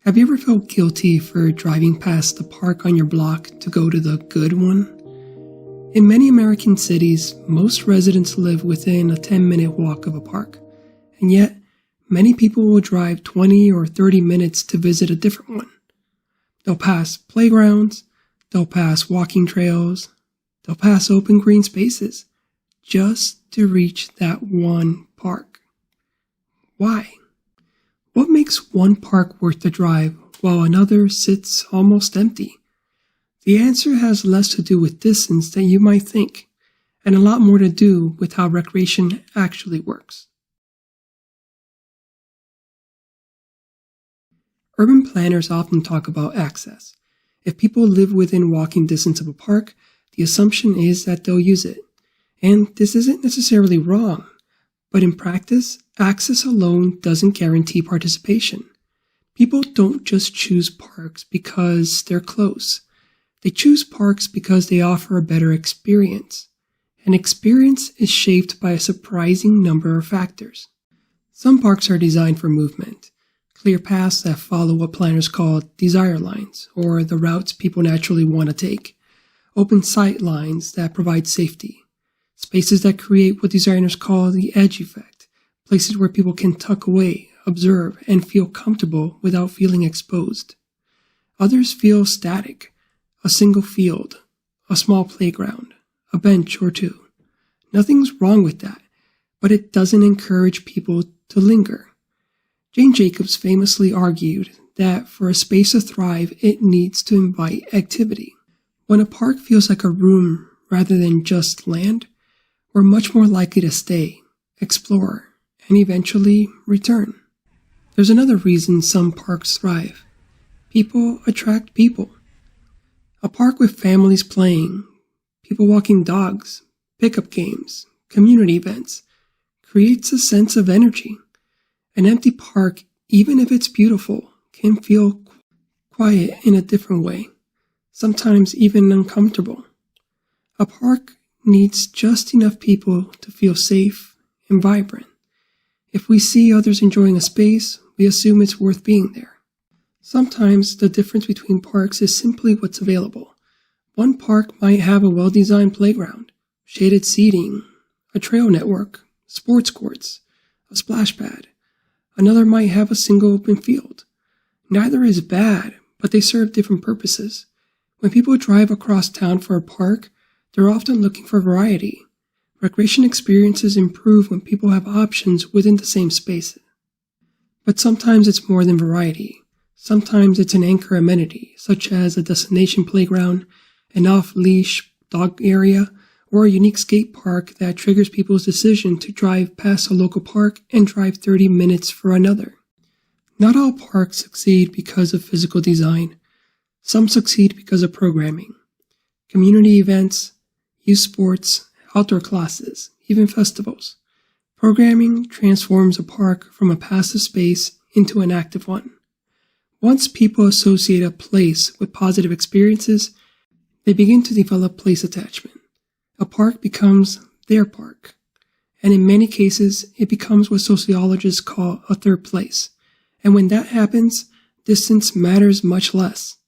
Have you ever felt guilty for driving past the park on your block to go to the good one? In many American cities, most residents live within a 10-minute walk of a park, and yet many people will drive 20 or 30 minutes to visit a different one. They'll pass playgrounds, they'll pass walking trails, they'll pass open green spaces, just to reach that one park. Why? What makes one park worth the drive while another sits almost empty? The answer has less to do with distance than you might think, and a lot more to do with how recreation actually works. Urban planners often talk about access. If people live within walking distance of a park, the assumption is that they'll use it. And this isn't necessarily wrong, but in practice, access alone doesn't guarantee participation. People don't just choose parks because they're close. They choose parks because they offer a better experience. An experience is shaped by a surprising number of factors. Some parks are designed for movement, clear paths that follow what planners call desire lines, or the routes people naturally want to take, open sight lines that provide safety, spaces that create what designers call the edge effect, places where people can tuck away, observe, and feel comfortable without feeling exposed. Others feel static, a single field, a small playground, a bench or two. Nothing's wrong with that, but it doesn't encourage people to linger. Jane Jacobs famously argued that for a space to thrive, it needs to invite activity. When a park feels like a room rather than just land, we're much more likely to stay, explore, and eventually return. There's another reason some parks thrive. People attract people. A park with families playing, people walking dogs, pickup games, community events, creates a sense of energy. An empty park, even if it's beautiful, can feel quiet in a different way, sometimes even uncomfortable. A park needs just enough people to feel safe and vibrant. If we see others enjoying a space, we assume it's worth being there. Sometimes the difference between parks is simply what's available. One park might have a well-designed playground, shaded seating, a trail network, sports courts, a splash pad. Another might have a single open field. Neither is bad, but they serve different purposes. When people drive across town for a park, they're often looking for variety. Recreation experiences improve when people have options within the same space. But sometimes it's more than variety. Sometimes it's an anchor amenity, such as a destination playground, an off-leash dog area, or a unique skate park that triggers people's decision to drive past a local park and drive 30 minutes for another. Not all parks succeed because of physical design. Some succeed because of programming. Community events, youth sports, outdoor classes, even festivals. Programming transforms a park from a passive space into an active one. Once people associate a place with positive experiences, they begin to develop place attachment. A park becomes their park, and in many cases, it becomes what sociologists call a third place. And when that happens, distance matters much less.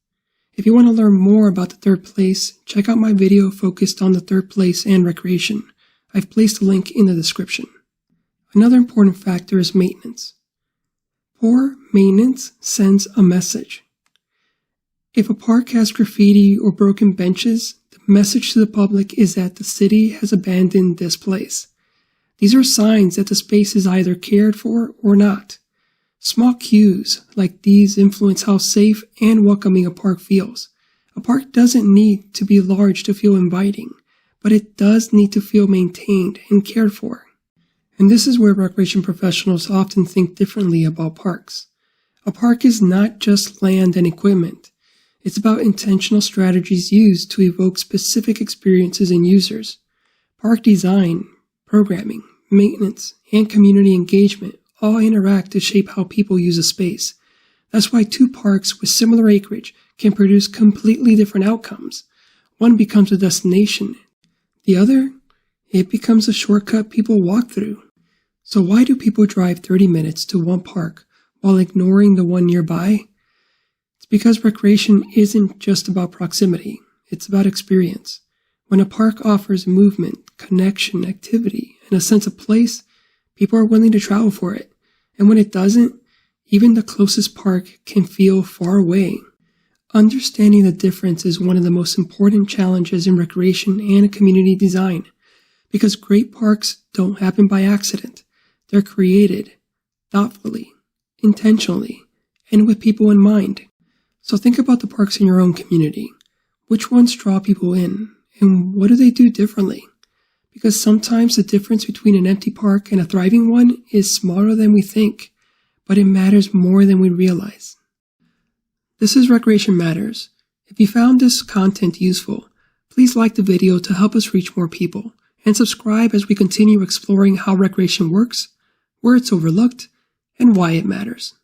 If you want to learn more about the third place, check out my video focused on the third place and recreation. I've placed a link in the description. Another important factor is maintenance. Poor maintenance sends a message. If a park has graffiti or broken benches, the message to the public is that the city has abandoned this place. These are signs that the space is either cared for or not. Small cues like these influence how safe and welcoming a park feels. A park doesn't need to be large to feel inviting, but it does need to feel maintained and cared for. And this is where recreation professionals often think differently about parks. A park is not just land and equipment. It's about intentional strategies used to evoke specific experiences in users. Park design, programming, maintenance, and community engagement all interact to shape how people use a space. That's why two parks with similar acreage can produce completely different outcomes. One becomes a destination. The other, it becomes a shortcut people walk through. So why do people drive 30 minutes to one park while ignoring the one nearby? because recreation isn't just about proximity, it's about experience. When a park offers movement, connection, activity, and a sense of place, people are willing to travel for it. And when it doesn't, even the closest park can feel far away. Understanding the difference is one of the most important challenges in recreation and community design, because great parks don't happen by accident. They're created thoughtfully, intentionally, and with people in mind. So think about the parks in your own community. Which ones draw people in, and what do they do differently? Because sometimes the difference between an empty park and a thriving one is smaller than we think, but it matters more than we realize. This is Recreation Matters. If you found this content useful, please like the video to help us reach more people, and subscribe as we continue exploring how recreation works, where it's overlooked, and why it matters.